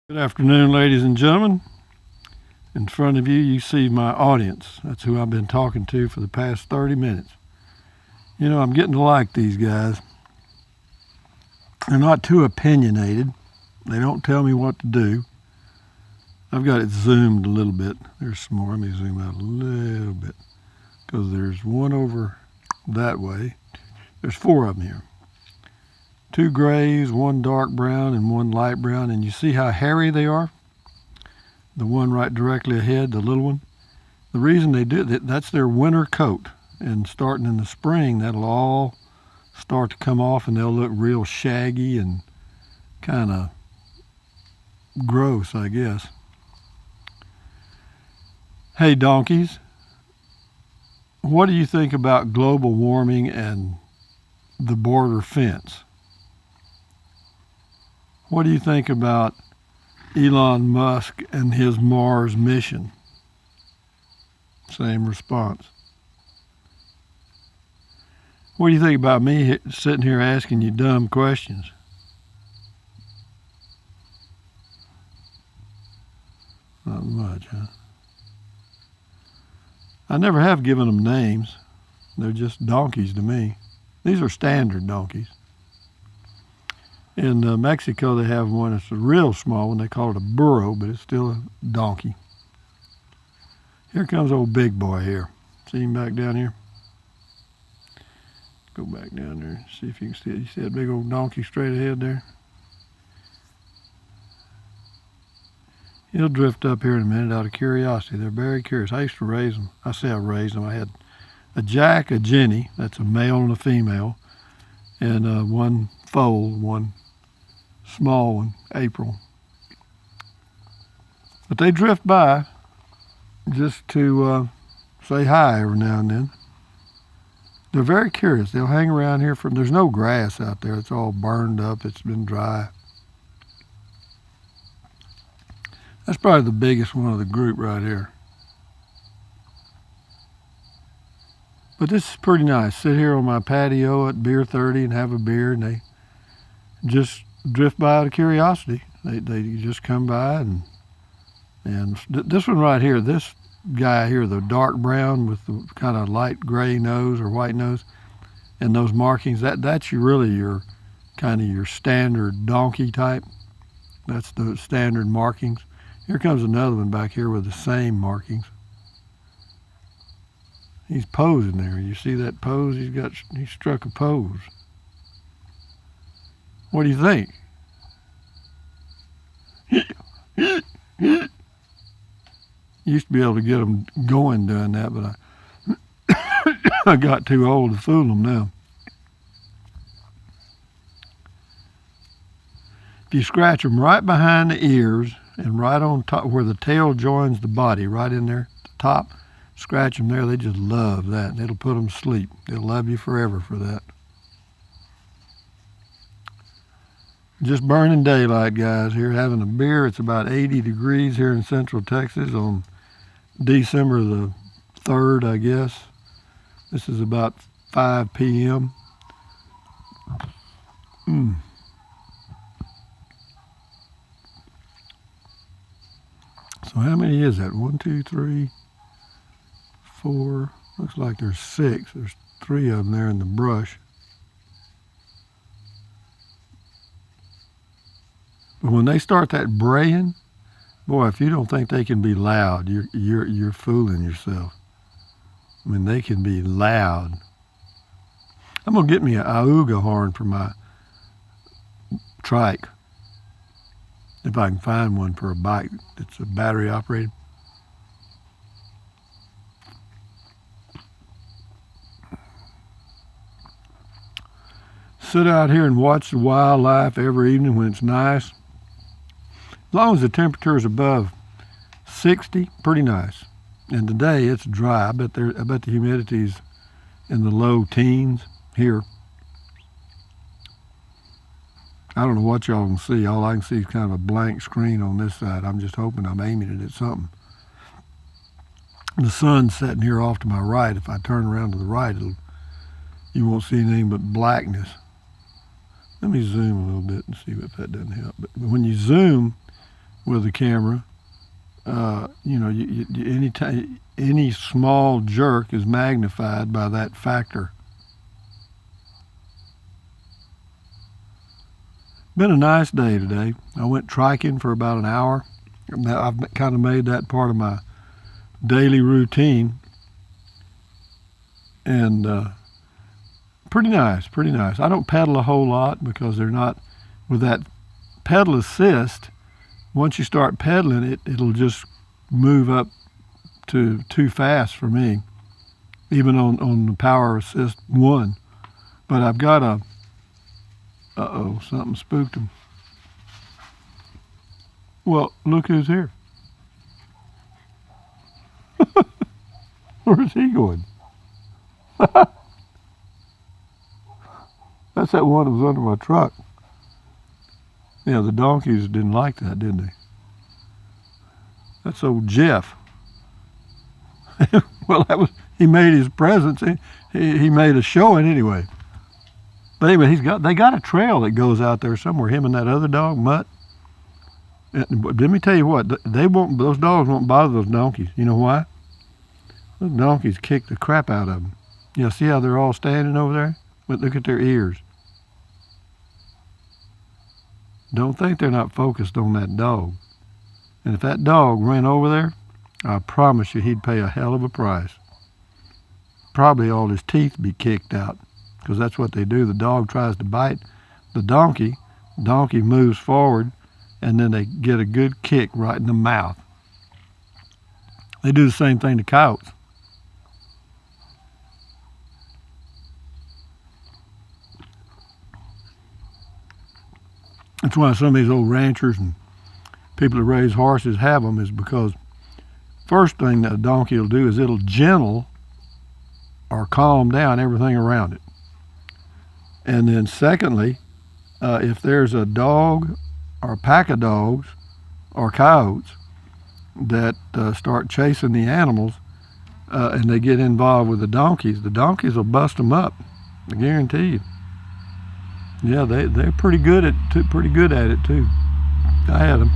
Good afternoon, ladies and gentlemen. In front of you, you see my audience. That's who I've been talking to for the past 30 minutes. You know, I'm getting to like these guys. They're not too opinionated. They don't tell me what to do. I've got it zoomed a little bit. There's some more. Let me zoom out a little bit because there's one over that way. There's four of them here. Two grays, one dark brown, and one light brown. And you see how hairy they are? The one right directly ahead, the little one. The reason they do that's their winter coat. And starting in the spring, that'll all start to come off and they'll look real shaggy and kind of gross, I guess. Hey, donkeys, what do you think about global warming and the border fence? What do you think about Elon Musk and his Mars mission? Same response. What do you think about me sitting here asking you dumb questions? Not much, huh? I never have given them names. They're just donkeys to me. These are standard donkeys. In Mexico, they have one. It's a real small one. They call it a burro, but it's still a donkey. Here comes old big boy here. See him back down here? Go back down there and see if you can see it. You see that big old donkey straight ahead there? He'll drift up here in a minute out of curiosity. They're very curious. I used to raise them. I say I raised them. I had a Jack, a Jenny, that's a male and a female, and one foal, one small one, April. But they drift by just to say hi every now and then. They're very curious. They'll hang around here there's no grass out there. It's all burned up. It's been dry. That's probably the biggest one of the group right here. But this is pretty nice. Sit here on my patio at Beer 30 and have a beer, and they just drift by out of curiosity. They just come by, and this one right here, this guy here, the dark brown with the kind of light gray nose or white nose, and those markings, that's really your kind of your standard donkey type. That's the standard markings. Here comes another one back here with the same markings. He's posing there. You see that pose? He struck a pose. What do you think? Used to be able to get them going doing that, but I got too old to fool them now. If you scratch them right behind the ears and right on top where the tail joins the body, right in there, the top, scratch them there, they just love that. And it'll put them to sleep. They'll love you forever for that. Just burning daylight, guys, here having a beer. It's about 80 degrees here in Central Texas on December the 3rd, I guess. This is about 5 p.m. So how many is that? 1, 2, 3, 4. Looks like there's 6. There's 3 of them there in the brush. But when they start that braying, boy, if you don't think they can be loud, you're fooling yourself. I mean, they can be loud. I'm gonna get me an auga horn for my trike, if I can find one for a bike that's a battery operated. Sit out here and watch the wildlife every evening when it's nice. As long as the temperature is above 60, pretty nice. And today it's dry. I bet the humidity's in the low teens here. I don't know what y'all can see. All I can see is kind of a blank screen on this side. I'm just hoping I'm aiming it at something. The sun's setting here off to my right. If I turn around to the right, you won't see anything but blackness. Let me zoom a little bit and see if that doesn't help. But when you zoom, with the camera. Any small jerk is magnified by that factor. Been a nice day today. I went triking for about an hour. I've kind of made that part of my daily routine, and pretty nice. I don't pedal a whole lot because they're not, with that pedal assist, once you start pedaling it'll just move up to too fast for me, even on the power assist 1. But I've got a, something spooked him. Well, look who's here. Where's he going? That's that one that was under my truck. Yeah, the donkeys didn't like that, did they? That's old Jeff. Well, he made his presence. He made a showing anyway. But anyway, they got a trail that goes out there somewhere. Him and that other dog, Mutt. And let me tell you what, those dogs won't bother those donkeys. You know why? Those donkeys kick the crap out of them. You see how they're all standing over there? But look at their ears. Don't think they're not focused on that dog. And if that dog ran over there, I promise you he'd pay a hell of a price. Probably all his teeth be kicked out, because that's what they do. The dog tries to bite the donkey. Donkey moves forward, and then they get a good kick right in the mouth. They do the same thing to coyotes. That's why some of these old ranchers and people that raise horses have them, is because first thing that a donkey will do is it'll gentle or calm down everything around it. And then secondly, if there's a dog or a pack of dogs or coyotes that start chasing the animals and they get involved with the donkeys will bust them up. I guarantee you. Yeah, they're pretty good at it too. I had them.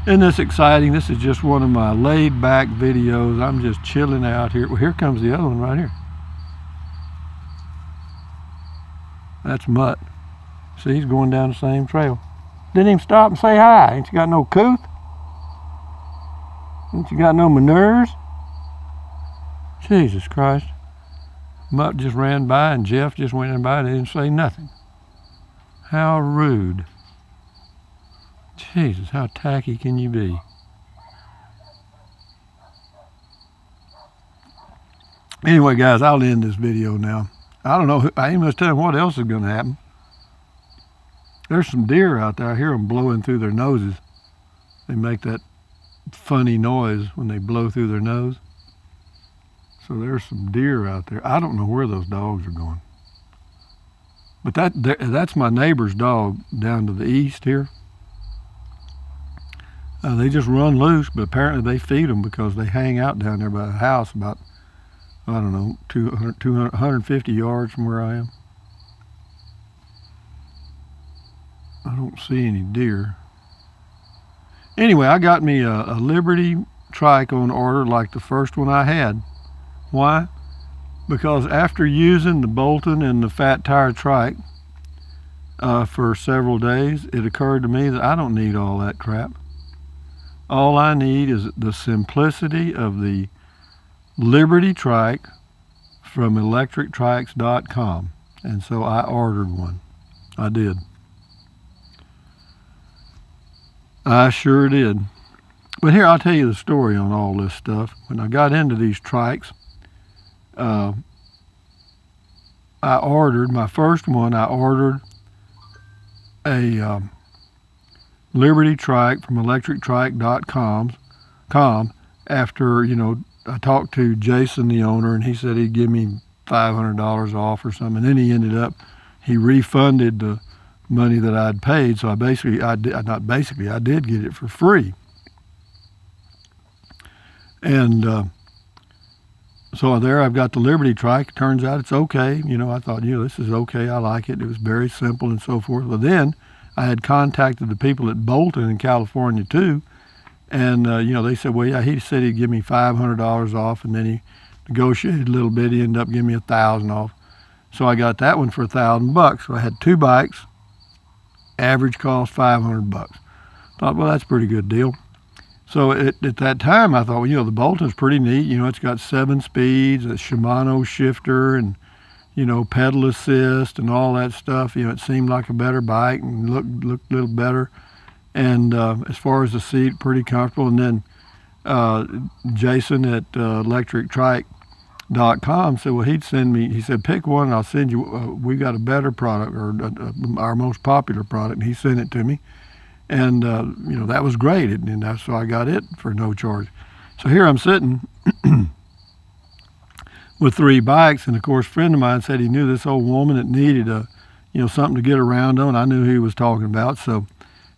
Isn't this exciting? This is just one of my laid-back videos. I'm just chilling out here. Well, here comes the other one right here. That's Mutt. See, he's going down the same trail. Didn't even stop and say hi. Ain't you got no couth? Ain't you got no manures? Jesus Christ. Mutt just ran by and Jeff just went in by and they didn't say nothing. How rude. Jesus, how tacky can you be? Anyway, guys, I'll end this video now. I don't know. I ain't much telling what else is going to happen. There's some deer out there. I hear them blowing through their noses. They make that funny noise when they blow through their nose. So there's some deer out there. I don't know where those dogs are going. But that's my neighbor's dog down to the east here. They just run loose, but apparently they feed them because they hang out down there by the house about, I don't know, 150 yards from where I am. I don't see any deer. Anyway, I got me a Liberty trike on order like the first one I had. Why? Because after using the Bolton and the Fat Tire trike for several days, it occurred to me that I don't need all that crap. All I need is the simplicity of the Liberty trike from electrictrikes.com. And so I ordered one. I did. I sure did. But here, I'll tell you the story on all this stuff. When I got into these trikes, I ordered, my first one, I ordered a Liberty trike from electrictrike.com after, I talked to Jason, the owner, and he said he'd give me $500 off or something. And then he refunded the money that I'd paid. So I did get it for free. And so there I've got the Liberty trike. Turns out it's okay. I thought, this is okay. I like it. It was very simple and so forth. But then I had contacted the people at Bolton in California too, and they said, well, yeah, he said he'd give me $500 off, and then he negotiated a little bit. He ended up giving me $1,000 off, so I got that one for $1,000. So I had 2 bikes, average cost $500. Thought, well, that's a pretty good deal. So at that time, I thought, well, the Bolton's pretty neat. It's got 7 speeds, a Shimano shifter, and pedal assist and all that stuff. It seemed like a better bike and looked a little better. And as far as the seat, pretty comfortable. And then Jason at electrictrike.com said, well, he'd send me, he said, pick one and I'll send you, we got a better product, or our most popular product. And he sent it to me. And, that was great. And so I got it for no charge. So here I'm sitting with 3 bikes. And, of course, a friend of mine said he knew this old woman that needed something to get around on. I knew who he was talking about. So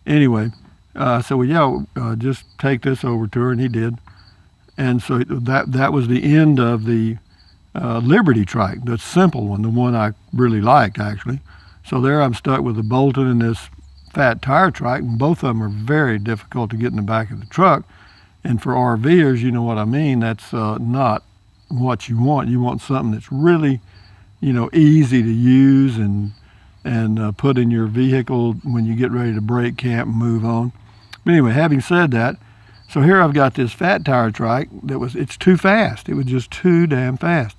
anyway, I said, well, yeah, just take this over to her. And he did. And so that was the end of the Liberty trike, the simple one, the one I really liked, actually. So there I'm stuck with the Bolton and this fat tire trike, and both of them are very difficult to get in the back of the truck. And for RVers, you know what I mean, that's not what you want. You want something that's really, easy to use and put in your vehicle when you get ready to break camp and move on. But anyway, having said that, so here I've got this fat tire trike it's too fast. It was just too damn fast.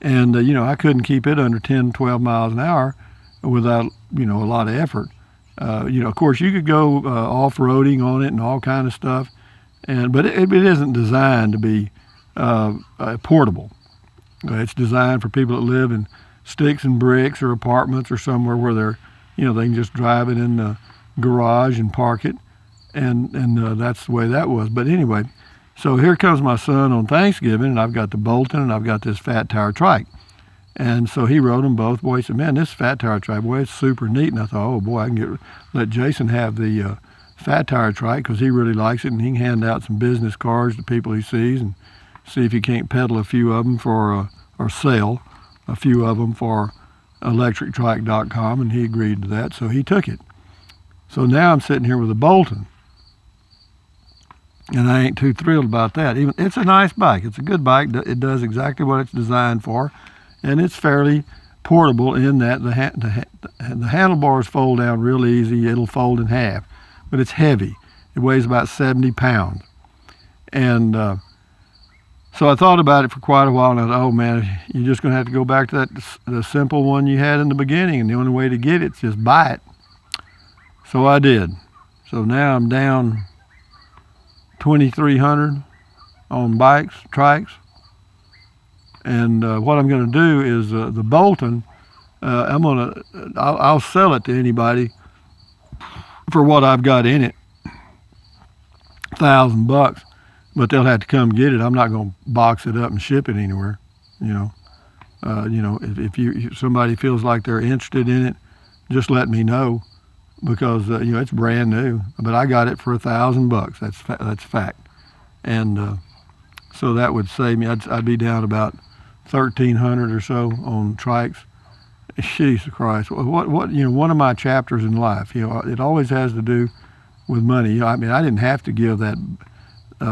And, I couldn't keep it under 10, 12 miles an hour without, a lot of effort. Of course, you could go off-roading on it and all kind of stuff, but it isn't designed to be portable. It's designed for people that live in sticks and bricks or apartments or somewhere where they can just drive it in the garage and park it, and that's the way that was. But anyway, so here comes my son on Thanksgiving, and I've got the Bolton and I've got this fat tire trike. And so he rode them both. Boy, he said, man, this fat tire trike, boy, it's super neat. And I thought, oh, boy, I can let Jason have the fat tire trike because he really likes it, and he can hand out some business cards to people he sees and see if he can't peddle a few of them or sell a few of them for electrictrike.com, and he agreed to that, so he took it. So now I'm sitting here with a Bolton, and I ain't too thrilled about that. It's a nice bike. It's a good bike. It does exactly what it's designed for. And it's fairly portable in that the handlebars fold down real easy. It'll fold in half, but it's heavy. It weighs about 70 pounds. And so I thought about it for quite a while, and I thought, oh, man, you're just going to have to go back to the simple one you had in the beginning, and the only way to get it is just buy it. So I did. So now I'm down $2,300 on bikes, trikes. And what I'm going to do is the Bolton, I'll sell it to anybody for what I've got in it, $1,000, but they'll have to come get it. I'm not going to box it up and ship it anywhere. If somebody feels like they're interested in it, just let me know because it's brand new. But I got it for $1,000. That's fact. And so that would save me. I'd be down about $1,300 or so on trikes. Jesus Christ! What one of my chapters in life, it always has to do with money. I mean, I didn't have to give that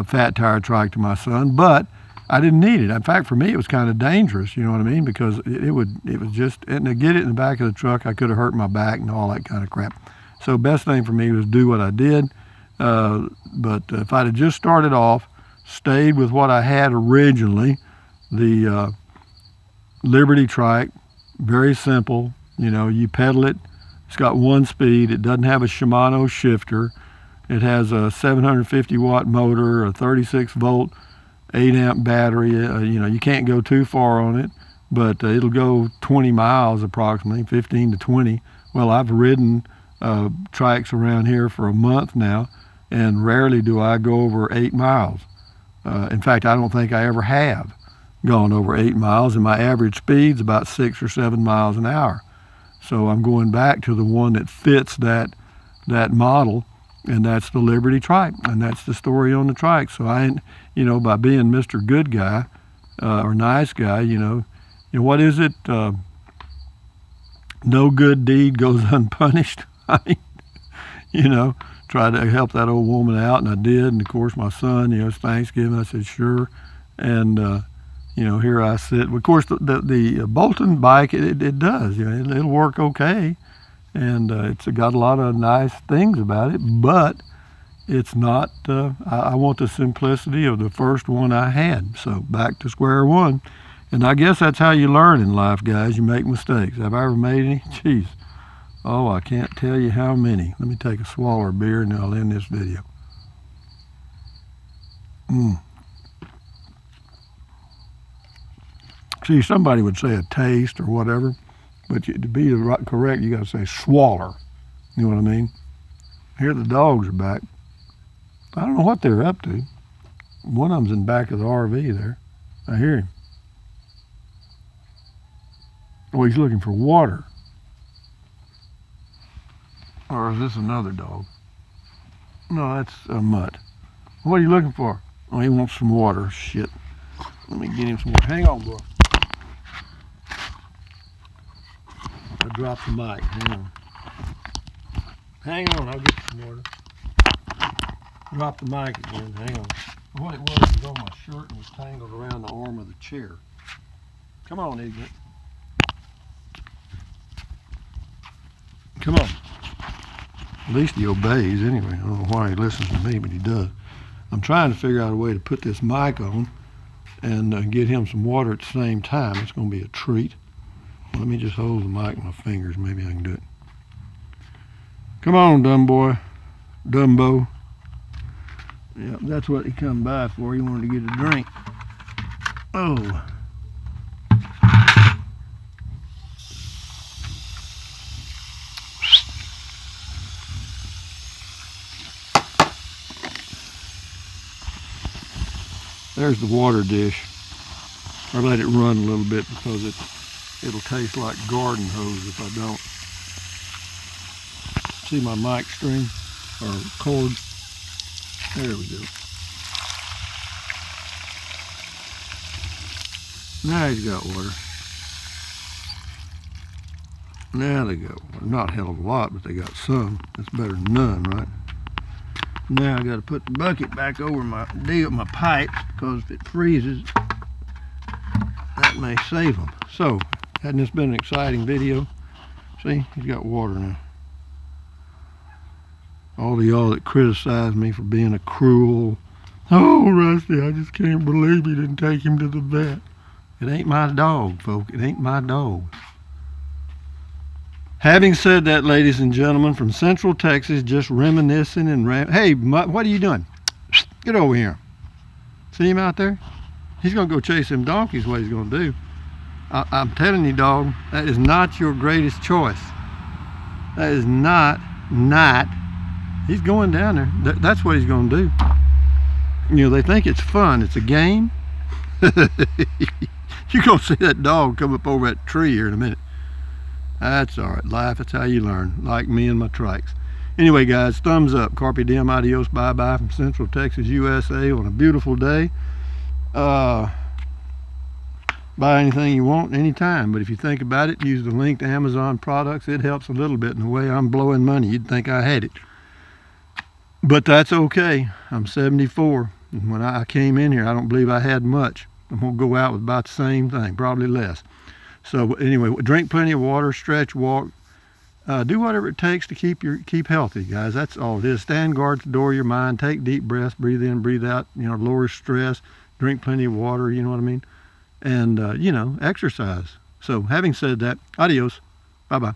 fat tire trike to my son, but I didn't need it. In fact, for me, it was kind of dangerous. You know what I mean? Because it was just, and to get it in the back of the truck, I could have hurt my back and all that kind of crap. So best thing for me was do what I did. But if I'd have just started off, stayed with what I had originally, the Liberty trike, very simple. You pedal it. It's got 1 speed. It doesn't have a Shimano shifter. It has a 750 watt motor, a 36 volt, 8 amp battery. You can't go too far on it, but it'll go 20 miles approximately, 15 to 20. Well, I've ridden trikes around here for a month now, and rarely do I go over 8 miles. In fact, I don't think I ever have gone over 8 miles, and my average speed's about 6 or 7 miles an hour. So I'm going back to the one that fits that model, and that's the Liberty trike, and that's the story on the trike. So I, by being Mr. Good Guy or Nice Guy, what is it? No good deed goes unpunished. I mean, you know, try to help that old woman out, and I did. And of course, my son, it's Thanksgiving. I said sure, and here I sit. Of course, the Bolton bike, it does, it'll work okay, and it's got a lot of nice things about it, but it's not. I want the simplicity of the first one I had. So back to square one. And I guess that's how you learn in life, guys. You make mistakes. Have I ever made any? Jeez. Oh, I can't tell you how many. Let me take a swallow of beer and then I'll end this video. See, somebody would say a taste or whatever, but to be correct, you got to say swaller. You know what I mean? Here the dogs are back. I don't know what they're up to. One of them's in the back of the RV there. I hear him. Oh, he's looking for water. Or is this another dog? No, that's a mutt. What are you looking for? Oh, he wants some water. Shit. Let me get him some water. Hang on, boy. I dropped the mic. Hang on, I'll get you some water. Drop the mic again. Hang on. What it was on my shirt and was tangled around the arm of the chair. Come on, idiot. Come on. At least he obeys anyway. I don't know why he listens to me, but he does. I'm trying to figure out a way to put this mic on and get him some water at the same time. It's going to be a treat. Let me just hold the mic in my fingers. Maybe I can do it. Come on, dumb boy. Dumbo. Yep, that's what he come by for. He wanted to get a drink. Oh. There's the water dish. I let it run a little bit because it'll taste like garden hose if I don't. See my mic string or cord? There we go. Now he's got water. Now they got water. Not a hell of a lot, but they got some. That's better than none, right? Now I got to put the bucket back over my pipes because if it freezes, that may save them. So, hasn't this been an exciting video? See, he's got water now. All of y'all that criticize me for being a cruel, oh Rusty, I just can't believe you didn't take him to the vet. It ain't my dog, folks. It ain't my dog. Having said that, ladies and gentlemen, from Central Texas, just reminiscing and hey, what are you doing? Get over here. See him out there? He's going to go chase them donkeys, what he's going to do. I'm telling you, dog, that is not your greatest choice. That is not. He's going down there. That's what he's going to do. They think it's fun. It's a game. You're going to see that dog come up over that tree here in a minute. That's all right. Life, that's how you learn. Like me and my trikes. Anyway, guys, thumbs up. Carpe diem, adios, bye-bye from Central Texas, USA on a beautiful day. Buy anything you want anytime, but if you think about it, use the link to Amazon products. It helps a little bit in the way I'm blowing money. You'd think I had it. But that's okay. I'm 74. And when I came in here, I don't believe I had much. I'm going to go out with about the same thing, probably less. So anyway, drink plenty of water, stretch, walk. Do whatever it takes to keep healthy, guys. That's all it is. Stand guard at the door of your mind. Take deep breaths. Breathe in, breathe out. Lower stress. Drink plenty of water, you know what I mean? And, exercise. So having said that, adios. Bye-bye.